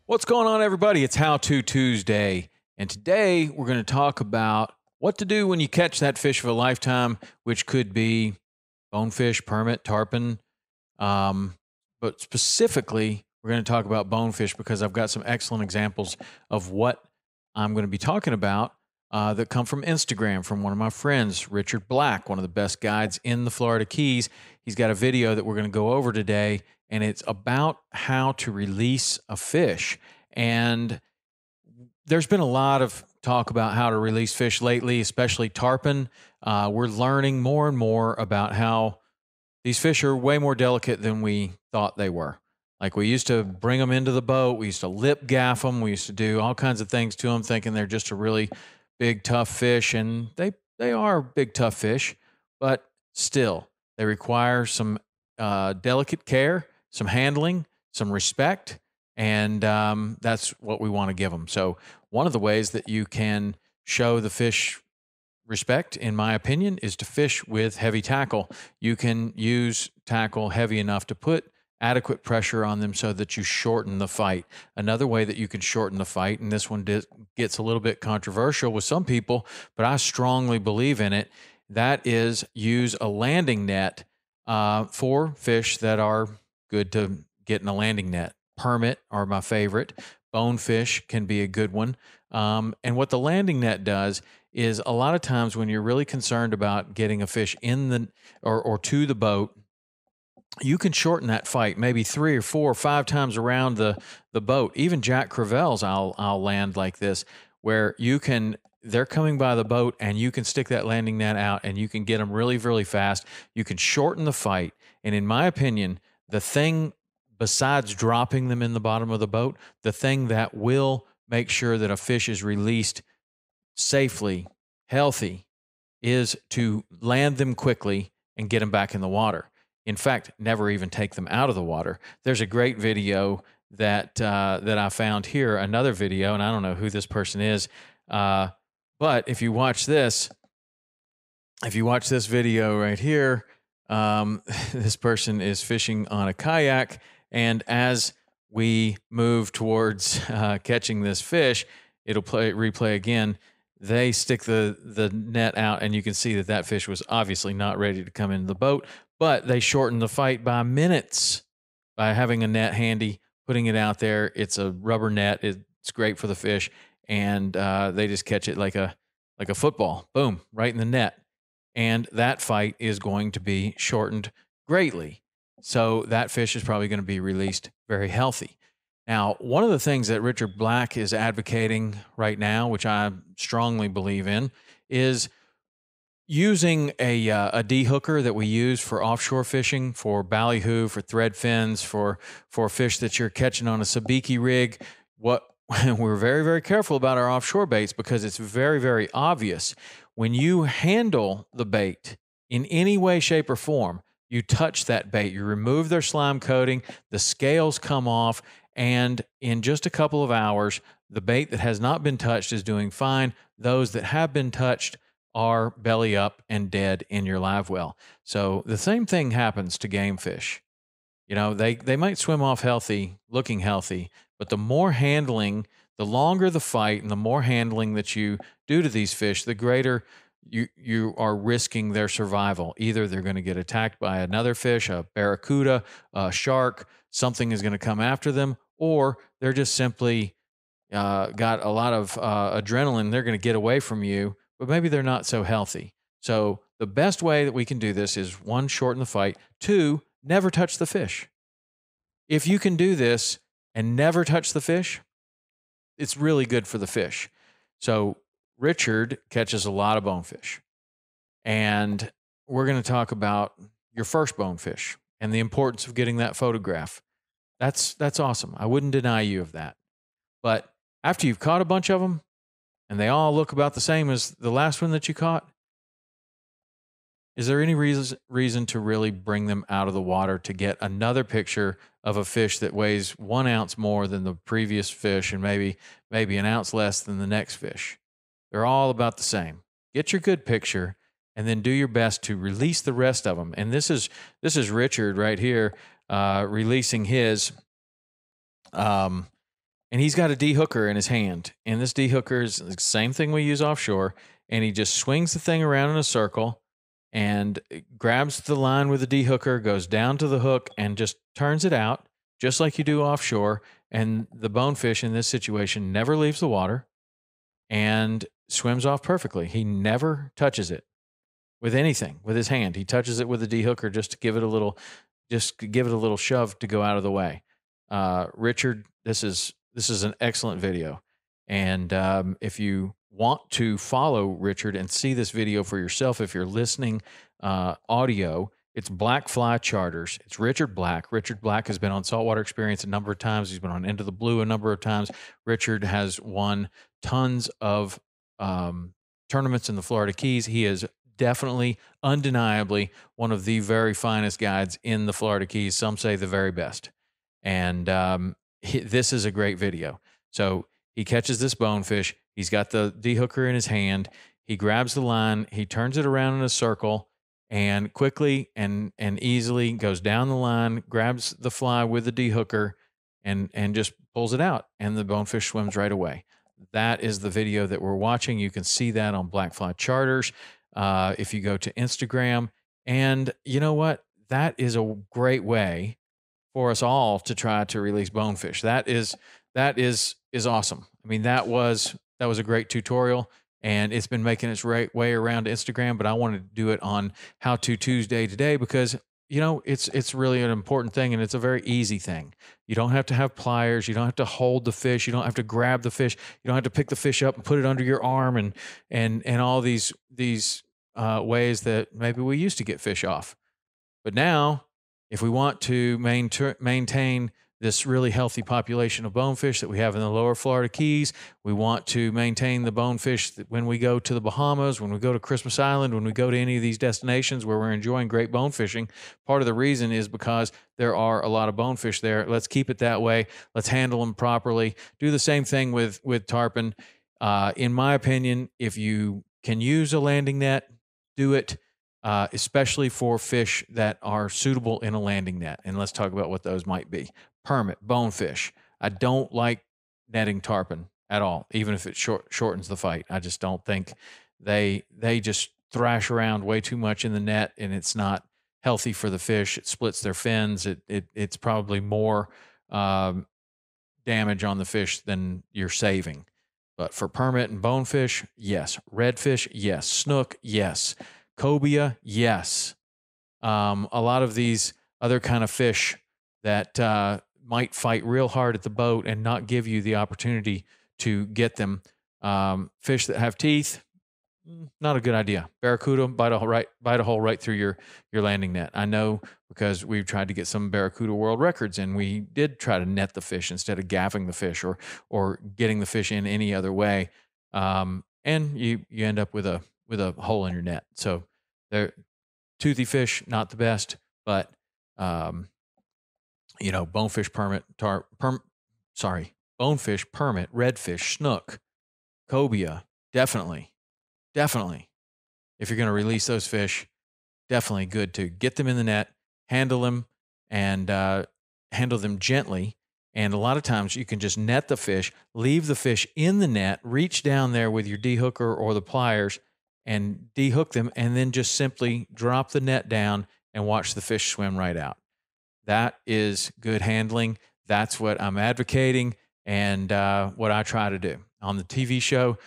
What's going on, everybody? It's How To Tuesday. And today we're going to talk about what to do when you catch that fish of a lifetime, which could be bonefish, permit, tarpon. But specifically, we're going to talk about bonefish because I've got some excellent examples of what I'm going to be talking about that come from Instagram from one of my friends, Richard Black, one of the best guides in the Florida Keys. He's got a video that we're going to go over today, and it's about how to release a fish. And there's been a lot of talk about how to release fish lately, especially tarpon. We're learning more and more about how these fish are way more delicate than we thought they were. Like, we used to bring them into the boat, we used to lip gaff them, we used to do all kinds of things to them, thinking they're just a really big, tough fish, and they are big, tough fish, but still, they require some delicate care, some handling, some respect, and that's what we want to give them. So one of the ways that you can show the fish respect, in my opinion, is to fish with heavy tackle. You can use tackle heavy enough to put adequate pressure on them so that you shorten the fight. Another way that you can shorten the fight, and this one gets a little bit controversial with some people, but I strongly believe in it, that is use a landing net for fish that are good to get in a landing net. Permit are my favorite. Bonefish can be a good one. And what the landing net does is, a lot of times when you're really concerned about getting a fish in the or to the boat, you can shorten that fight maybe 3 or 4 or 5 times around the boat. Even Jack Crevelle's I'll land like this, where they're coming by the boat and you can stick that landing net out and you can get them really, really fast. You can shorten the fight. And in my opinion, the thing, besides dropping them in the bottom of the boat, the thing that will make sure that a fish is released safely, healthy, is to land them quickly and get them back in the water. In fact, never even take them out of the water. There's a great video that I found here, another video, and I don't know who this person is, but if you watch this video right here, this person is fishing on a kayak, and as we move towards catching this fish, it'll replay again. They stick the net out, and you can see that fish was obviously not ready to come into the boat, but they shortened the fight by minutes by having a net handy, putting it out there. It's a rubber net. It's great for the fish, and they just catch it like a football. Boom, right in the net. And that fight is going to be shortened greatly. So that fish is probably going to be released very healthy. Now, one of the things that Richard Black is advocating right now, which I strongly believe in, is using a dehooker that we use for offshore fishing, for ballyhoo, for thread fins, for fish that you're catching on a sabiki rig. We're very, very careful about our offshore baits because it's very, very obvious. When you handle the bait in any way, shape, or form, you touch that bait, you remove their slime coating, the scales come off, and in just a couple of hours, the bait that has not been touched is doing fine. Those that have been touched are belly up and dead in your live well. So the same thing happens to game fish. You know, they might swim off healthy, looking healthy, but the more handling, the longer the fight, and the more handling that you do to these fish, the greater you are risking their survival. Either they're going to get attacked by another fish, a barracuda, a shark, something is going to come after them, or they're just simply got a lot of adrenaline. They're going to get away from you, but maybe they're not so healthy. So the best way that we can do this is, 1, shorten the fight. 2, never touch the fish. If you can do this and never touch the fish, it's really good for the fish. So Richard catches a lot of bonefish, and we're going to talk about your first bonefish and the importance of getting that photograph. That's awesome. I wouldn't deny you of that. But after you've caught a bunch of them and they all look about the same as the last one that you caught, is there any reason to really bring them out of the water to get another picture of a fish that weighs 1 ounce more than the previous fish and maybe 1 ounce less than the next fish? They're all about the same. Get your good picture and then do your best to release the rest of them. And this is Richard right here releasing his. and he's got a dehooker in his hand. And this dehooker is the same thing we use offshore. And he just swings the thing around in a circle and grabs the line with the dehooker, goes down to the hook, and just turns it out, just like you do offshore. And the bonefish in this situation never leaves the water and swims off perfectly. He never touches it with anything with his hand. He touches it with a dehooker just to give it a little shove to go out of the way. Richard, this is an excellent video, and if you want to follow Richard and see this video for yourself, if you're listening audio, it's Black Fly Charters. It's Richard Black. Richard Black has been on Saltwater Experience a number of times. He's been on Into the Blue a number of times. Richard has won tons of tournaments in the Florida Keys. He is definitely, undeniably, one of the very finest guides in the Florida Keys. Some say the very best. And this is a great video. So he catches this bonefish. He's got the dehooker in his hand. He grabs the line. He turns it around in a circle and quickly and easily goes down the line, grabs the fly with the dehooker, and just pulls it out. And the bonefish swims right away. That is the video that we're watching. You can see that on Black Fly Charters. If you go to Instagram, and you know what? That is a great way for us all to try to release bonefish. That is awesome. I mean, that was a great tutorial, and it's been making its way around Instagram, but I wanted to do it on How To Tuesday today because, you know, it's really an important thing, and it's a very easy thing. You don't have to have pliers. You don't have to hold the fish. You don't have to grab the fish. You don't have to pick the fish up and put it under your arm and all these ways that maybe we used to get fish off. But now, if we want to maintain this really healthy population of bonefish that we have in the lower Florida Keys, we want to maintain the bonefish that when we go to the Bahamas, when we go to Christmas Island, when we go to any of these destinations where we're enjoying great bone fishing. Part of the reason is because there are a lot of bonefish there. Let's keep it that way. Let's handle them properly. Do the same thing with tarpon. In my opinion, if you can use a landing net, do it. Especially for fish that are suitable in a landing net. And let's talk about what those might be. Permit, bonefish. I don't like netting tarpon at all, even if it shortens the fight. I just don't think they just thrash around way too much in the net, and it's not healthy for the fish. It splits their fins. It's probably more damage on the fish than you're saving. But for permit and bonefish, yes. Redfish, yes. Snook, yes. Cobia, yes. A lot of these other kind of fish that might fight real hard at the boat and not give you the opportunity to get them. Fish that have teeth, not a good idea. Barracuda, bite a hole right through your landing net. I know because we've tried to get some Barracuda world records, and we did try to net the fish instead of gaffing the fish or getting the fish in any other way. And you end up with a hole in your net. So they're toothy fish, not the best, but bonefish bonefish permit, redfish, snook, cobia, definitely. If you're going to release those fish, definitely good to get them in the net, handle them, and handle them gently. And a lot of times you can just net the fish, leave the fish in the net, reach down there with your dehooker or the pliers and dehook them, and then just simply drop the net down and watch the fish swim right out. That is good handling. That's what I'm advocating and what I try to do. On the TV show,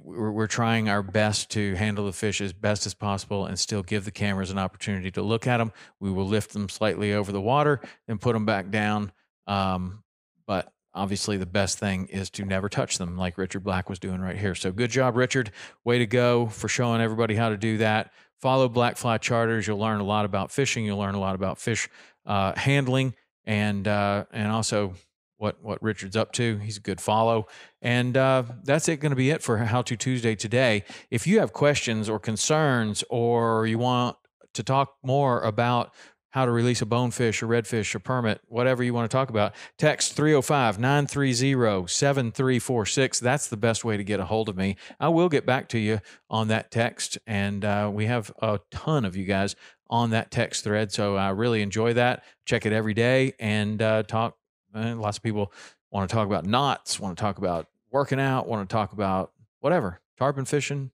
we're trying our best to handle the fish as best as possible and still give the cameras an opportunity to look at them. We will lift them slightly over the water and put them back down. But obviously the best thing is to never touch them like Richard Black was doing right here. So good job, Richard. Way to go for showing everybody how to do that. Follow Black Fly Charters. You'll learn a lot about fishing. You'll learn a lot about fish handling and also what Richard's up to. He's a good follow. And that's going to be it for How To Tuesday today. If you have questions or concerns, or you want to talk more about how to release a bonefish or redfish or permit, whatever you want to talk about, text 305-930-7346. That's the best way to get a hold of me. I will get back to you on that text, and we have a ton of you guys on that text thread, so I really enjoy that. Check it every day and talk. Lots of people want to talk about knots, want to talk about working out, want to talk about whatever, tarpon fishing,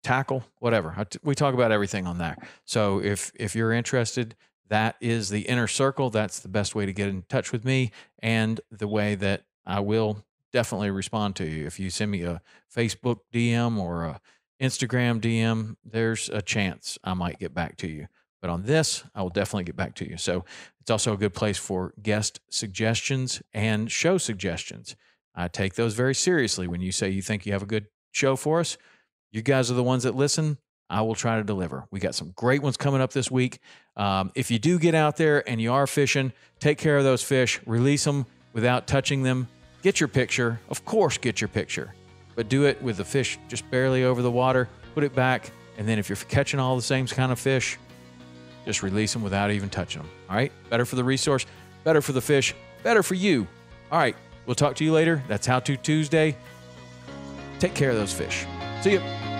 tackle, whatever. We talk about everything on there. So if you're interested, that is the inner circle. That's the best way to get in touch with me, and the way that I will definitely respond to you. If you send me a Facebook DM or a Instagram DM, there's a chance I might get back to you. But on this, I will definitely get back to you. So it's also a good place for guest suggestions and show suggestions. I take those very seriously. When you say you think you have a good show for us, you guys are the ones that listen. I will try to deliver. We got some great ones coming up this week. If you do get out there and you are fishing, take care of those fish, release them without touching them. Get your picture. Of course, get your picture. But do it with the fish just barely over the water. Put it back. And then if you're catching all the same kind of fish, just release them without even touching them. All right? Better for the resource, better for the fish, better for you. All right. We'll talk to you later. That's How To Tuesday. Take care of those fish. See you.